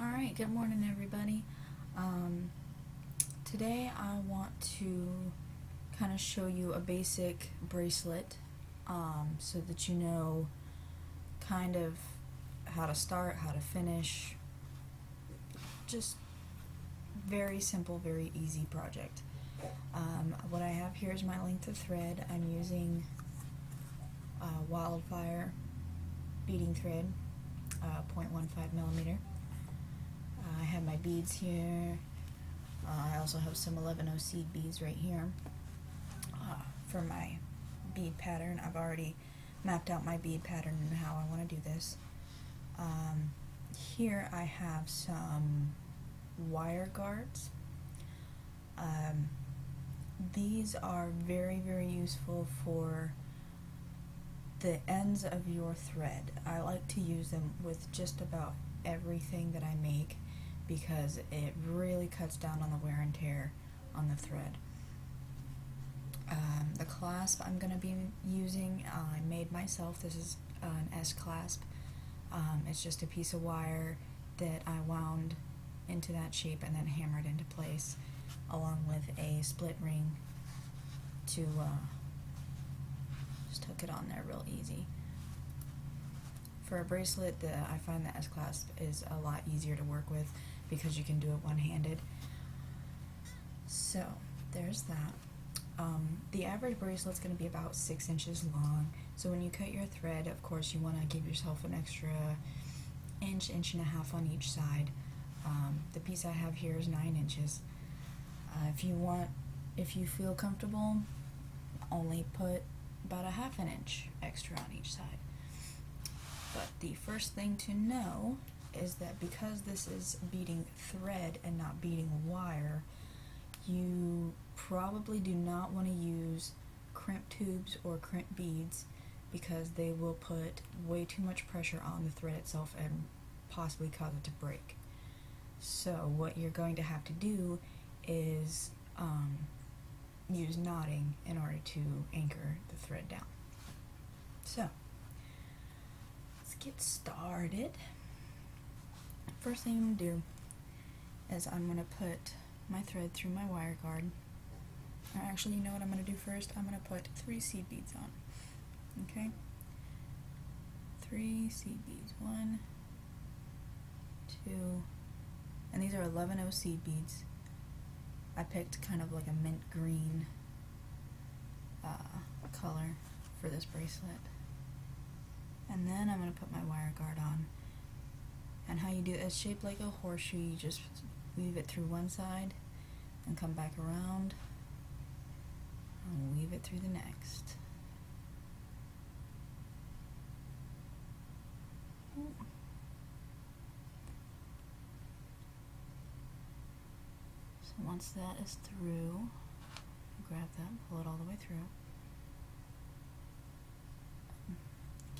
Alright, good morning everybody. Today I want to kind of show you a basic bracelet so that you know kind of how to start, how to finish. Just very simple, very easy project. What I have here is my length of thread. I'm using Wildfire beading thread, 0.15 millimeter. I have my beads here. I also have some 11/0 seed beads right here for my bead pattern. I've already mapped out my bead pattern and how I want to do this. Here I have some wire guards. These are very, very useful for the ends of your thread. I like to use them with just about everything that I make because it really cuts down on the wear and tear on the thread. The clasp I'm going to be using, I made myself. This is an S clasp. It's just a piece of wire that I wound into that shape and then hammered into place, along with a split ring to just hook it on there real easy. For a bracelet, I find the S clasp is a lot easier to work with because you can do it one-handed. So there's that. The average bracelet's going to be about 6 inches long. So when you cut your thread, of course, you want to give yourself an extra inch, inch and a half on each side. The piece I have here is 9 inches. If you feel comfortable, only put about a ½ inch extra on each side. But the first thing to know is that because this is beading thread and not beading wire, you probably do not want to use crimp tubes or crimp beads because they will put way too much pressure on the thread itself and possibly cause it to break. So what you're going to have to do is use knotting in order to anchor the thread down. So let's get started. First thing I'm going to do is I'm going to put my thread through my wire guard. Or actually, you know what I'm going to do first? I'm going to put 3 seed beads on. Okay? 3 seed beads. 1, 2, and these are 11/0 seed beads. I picked kind of like a mint green color for this bracelet. And then I'm going to put my wire guard on. And how you do it, it's shaped like a horseshoe. You just weave it through one side and come back around and weave it through the next. So once that is through, grab that and pull it all the way through.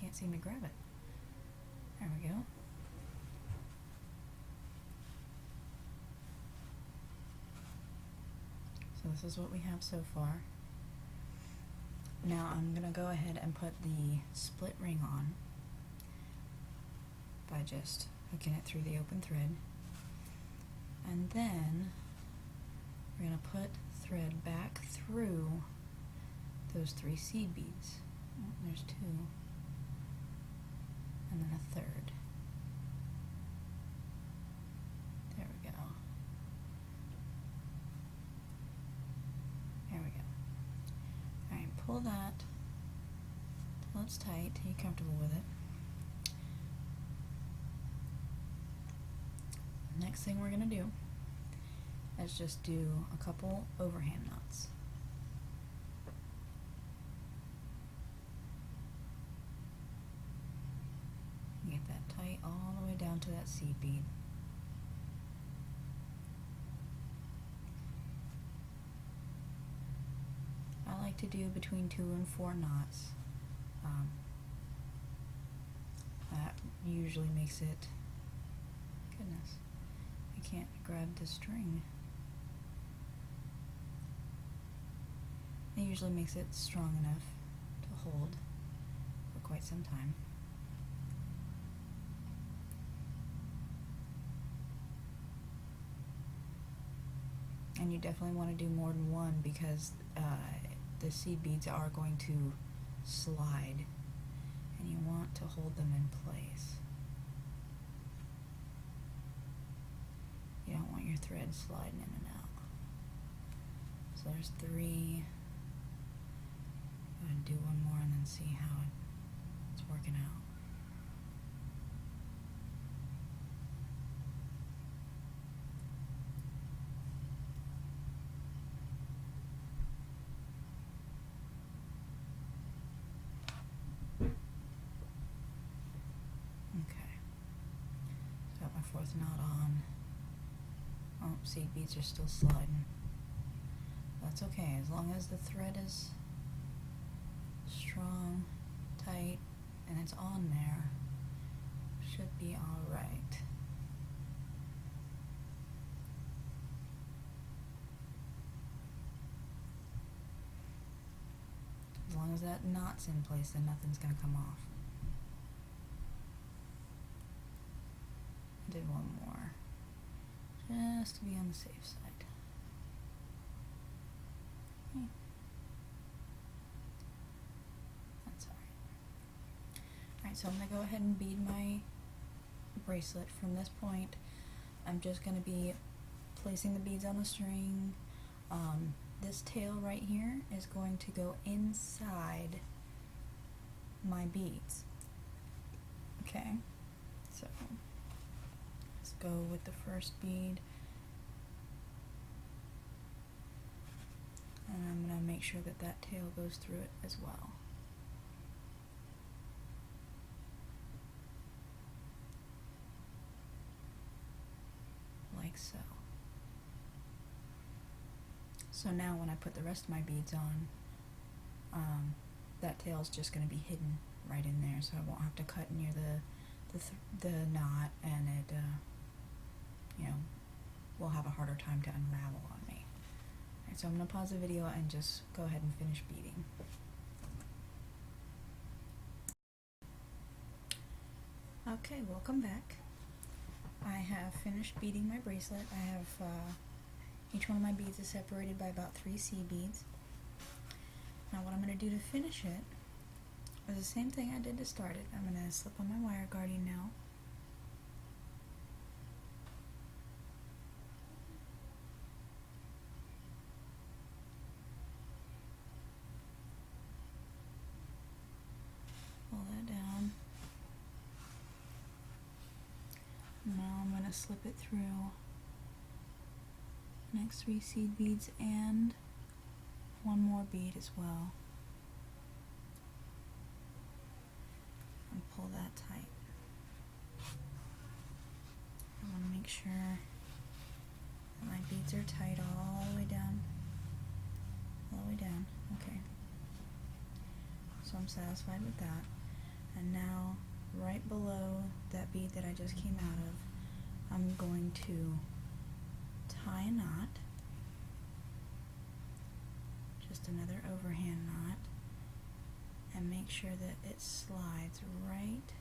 Can't seem to grab it. There we go. So this is what we have so far. Now I'm going to go ahead and put the split ring on by just hooking it through the open thread. And then we're going to put thread back through those 3 seed beads. Oh, there's 2. And then a third. There we go. There we go. Alright, pull that till it's tight, till you're comfortable with it. Next thing we're going to do is just do a couple overhand knots. Get that tight all the way down to that seed bead. I like to do between 2 and 4 knots. That usually makes it, goodness, I can't grab the string. It usually makes it strong enough to hold for quite some time. and you definitely want to do more than one because the seed beads are going to slide, and you want to hold them in place. You don't want your thread sliding in and out. So there's 3. Go ahead and do one more and then see how it's working out. Okay. Got my 4th knot on. Oh, seed beads are still sliding. That's okay, as long as the thread is strong, tight, and it's on there, should be alright. As long as that knot's in place, then nothing's going to come off. I did one more, just to be on the safe side. Okay. That's alright. Alright, so I'm going to go ahead and bead my bracelet. From this point, I'm just going to be placing the beads on the string. This tail right here is going to go inside my beads. Okay, so let's go with the first bead. And I'm going to make sure that that tail goes through it as well. Like so. So now when I put the rest of my beads on, that tail is just going to be hidden right in there, so I won't have to cut near the knot, and it will have a harder time to unravel on me. Alright, so I'm going to pause the video and just go ahead and finish beading. Okay, welcome back. I have finished beading my bracelet. I have each one of my beads is separated by about 3 seed beads. Now what I'm going to do to finish it is the same thing I did to start it. I'm going to slip on my wire guarding now. Pull that down. Now I'm going to slip it through the next 3 seed beads and one more bead as well. And pull that tight. I want to make sure that my beads are tight all the way down. All the way down. Okay. So I'm satisfied with that. And now, right below that bead that I just came out of, I'm going to tie a knot. Just another overhand knot. And make sure that it slides right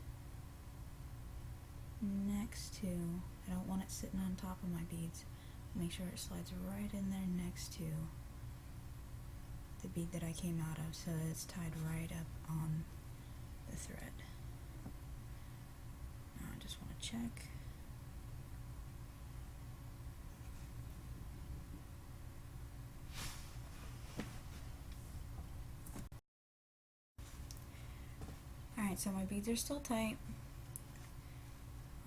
next to, I don't want it sitting on top of my beads. Make sure it slides right in there next to the bead that I came out of, so that it's tied right up on the thread. Now I just want to check. Alright, so my beads are still tight.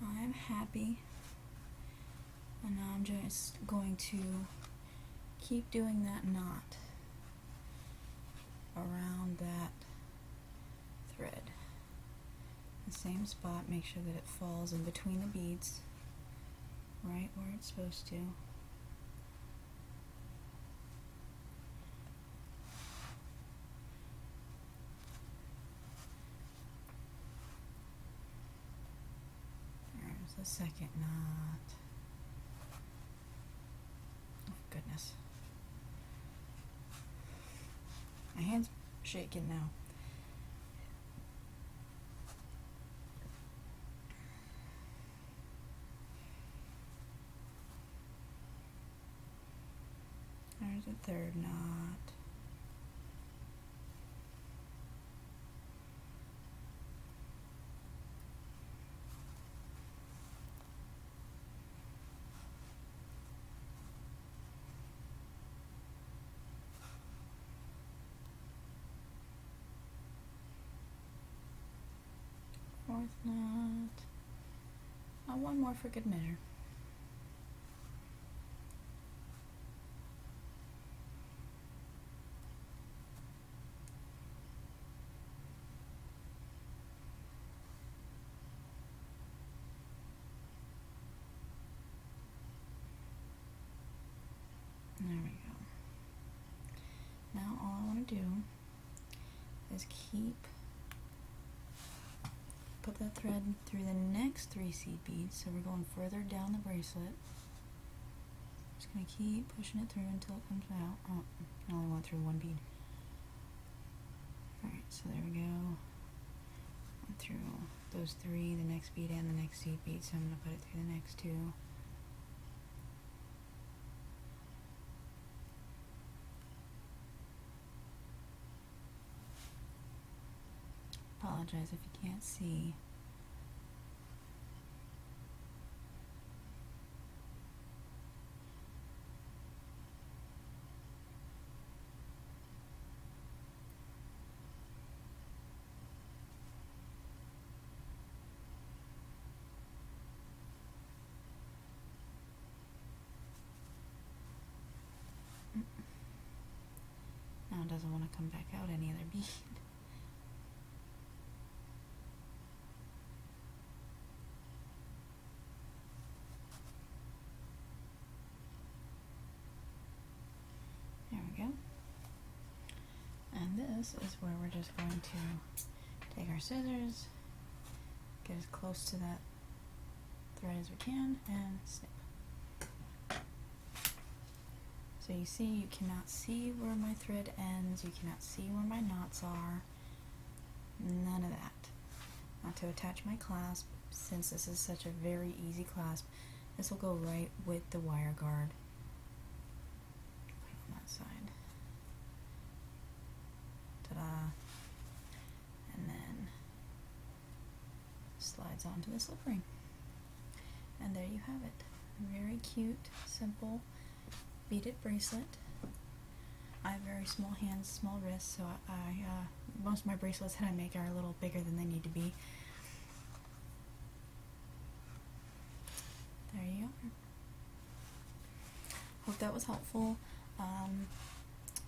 I'm happy. And now I'm just going to keep doing that knot around that thread. The same spot, make sure that it falls in between the beads, right where it's supposed to. There's the second knot. Oh, goodness. My hand's shaking now. the third knot. Fourth knot. One more for good measure. There we go. Now all I want to do is put that thread through the next 3 seed beads, so we're going further down the bracelet. Just going to keep pushing it through until it comes out. Oh, I only went through 1 bead. Alright, so there we go. Went through those 3, the next bead and the next seed bead, so I'm going to put it through the next 2. Apologize if you can't see. Now it doesn't want to come back out any other bead. There we go. And this is where we're just going to take our scissors, get as close to that thread as we can, and snip. So you see, you cannot see where my thread ends, you cannot see where my knots are, none of that. Now to attach my clasp, since this is such a very easy clasp, this will go right with the wire guard. Put it on that side. Ta-da! And then slides onto the slip ring. And there you have it. Very cute, simple beaded bracelet. I have very small hands, small wrists, so most of my bracelets that I make are a little bigger than they need to be. There you are. Hope that was helpful,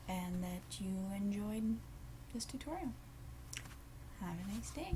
and that you enjoyed this tutorial. Have a nice day.